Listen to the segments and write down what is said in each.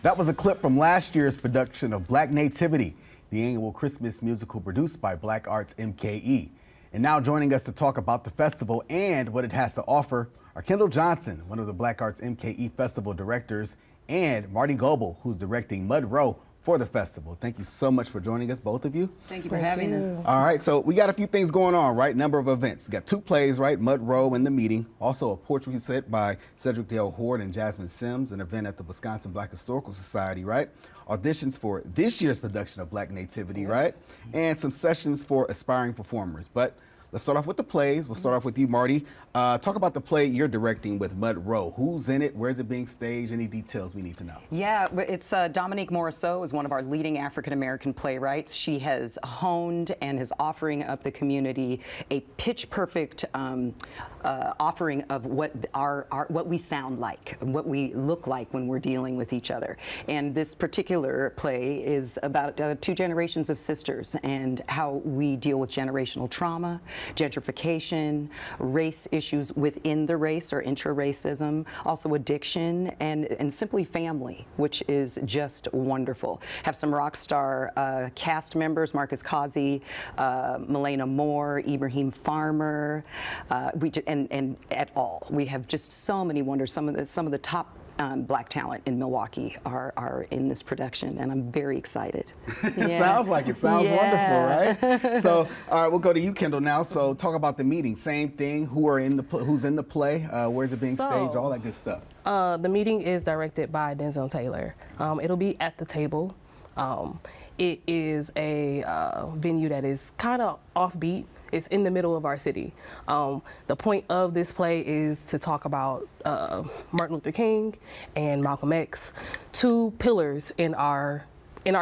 That was a clip from last year's production of Black Nativity, the annual Christmas musical produced by Black Arts MKE. And now joining us to talk about the festival and what it has to offer are Kendall Johnson, one of the Black Arts MKE festival directors, and Marty Goebel, who's directing Mud Row for the festival. Thank you so much for joining us, both of you. Thank you for having us. All right, so we got a few things going on, right? Number of events. We got 2 plays, right? Mud Row and The Meeting. Also a poetry set by Cedric Dale Horde and Jasmine Sims, an event at the Wisconsin Black Historical Society, right? Auditions for this year's production of Black Nativity, right? And some sessions for aspiring performers. But let's start off with the plays. We'll start off with you, Marty. Talk about the play you're directing with Mud Row. Who's in it? Where's it being staged? Any details we need to know? Yeah, it's Dominique Morisseau is one of our leading African-American playwrights. She has honed and is offering up the community a pitch-perfect offering of what what we sound like, what we look like when we're dealing with each other. And this particular play is about 2 generations of sisters and how we deal with generational trauma, gentrification, race issues within the race or intra-racism, also addiction, and simply family, which is just wonderful. Have some rock star cast members, Marcus Causey, Milena Moore, Ibrahim Farmer, and et al. We have just so many wonders. Some of the top Black talent in Milwaukee are in this production, and I'm very excited. It sounds like it. Sounds wonderful, right? So, all right, we'll go to you, Kendall, now. So, talk about the meeting. Same thing. Who's in the play? Where's it being staged? All that good stuff. The meeting is directed by Denzel Taylor. It'll be at the table. It is a venue that is kind of offbeat. It's in the middle of our city. The point of this play is to talk about Martin Luther King and Malcolm X, 2 pillars in our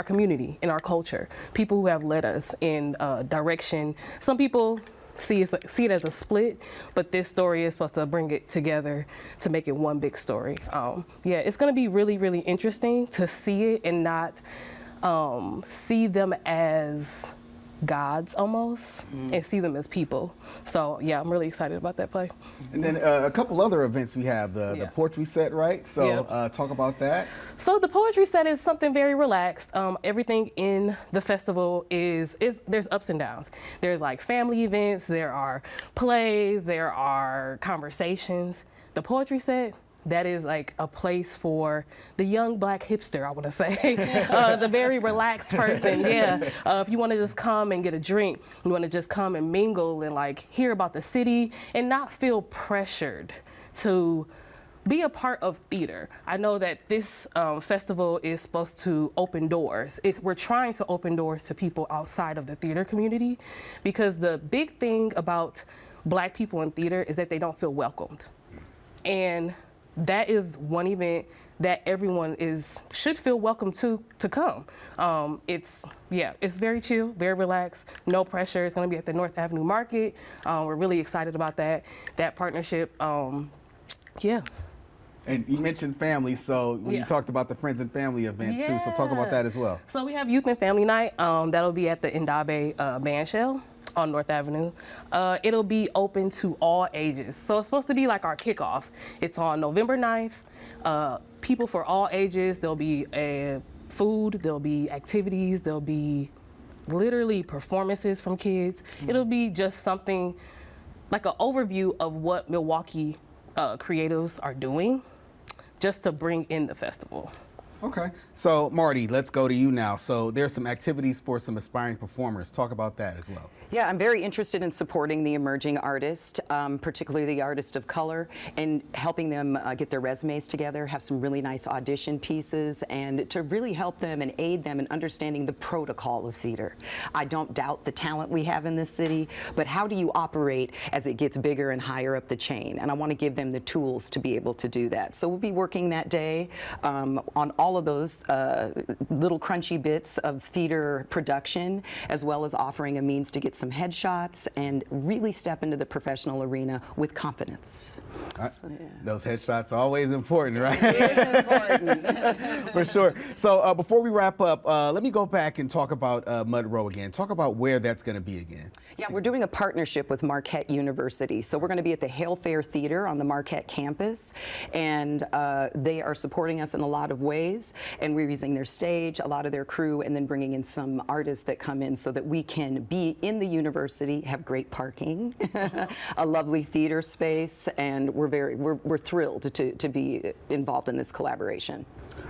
community, in our culture, people who have led us in direction. Some people see it as a split, but this story is supposed to bring it together to make it one big story. Yeah, it's gonna be really, really interesting to see it and not see them as gods almost, and see them as people. So yeah, I'm really excited about that play. And then a couple other events we have, the poetry set, right? So talk about that. So the poetry set is something very relaxed. Everything in the festival is there's ups and downs. There's like family events, there are plays, there are conversations. The poetry set, that is like a place for the young Black hipster, I want to say, the very relaxed person. Yeah, if you want to just come and get a drink, you want to just come and mingle and like hear about the city and not feel pressured to be a part of theater. I know that this festival is supposed to open doors. We're trying to open doors to people outside of the theater community, because the big thing about Black people in theater is that they don't feel welcomed. And that is one event that everyone should feel welcome to come. It's very chill, very relaxed, no pressure. It's going to be at the North Avenue Market. We're really excited about that partnership. Yeah. And you mentioned family, so you talked about the Friends and Family event too, so talk about that as well. So we have Youth and Family Night. That'll be at the Ndabe Bandshell on North Avenue. It'll be open to all ages. So it's supposed to be like our kickoff. It's on November 9th. People for all ages. There'll be food, there'll be activities, there'll be literally performances from kids. It'll be just something like an overview of what Milwaukee creatives are doing, just to bring in the festival. Okay, so Marty, let's go to you now. So there's some activities for some aspiring performers. Talk about that as well. Yeah, I'm very interested in supporting the emerging artist, particularly the artist of color, and helping them get their resumes together, have some really nice audition pieces, and to really help them and aid them in understanding the protocol of theater. I don't doubt the talent we have in this city, but how do you operate as it gets bigger and higher up the chain? And I want to give them the tools to be able to do that. So we'll be working that day on all of those little crunchy bits of theater production, as well as offering a means to get some headshots and really step into the professional arena with confidence. So, those headshots are always important, right? It is important. For sure. So before we wrap up, let me go back and talk about Mud Row again. Talk about where that's going to be again. Yeah, we're doing a partnership with Marquette University. So we're going to be at the Hale Fair Theater on the Marquette campus, and they are supporting us in a lot of ways. plays, and we're using their stage, a lot of their crew, and then bringing in some artists that come in so that we can be in the university, have great parking, a lovely theater space, and we're thrilled to be involved in this collaboration.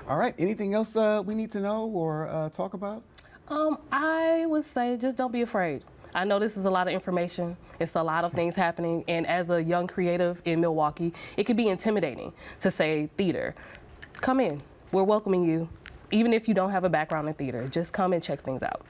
All right, anything else we need to know or talk about? I would say just don't be afraid. I know this is a lot of information. It's a lot of things happening. And as a young creative in Milwaukee, it can be intimidating to say theater. Come in. We're welcoming you. Even if you don't have a background in theater, just come and check things out.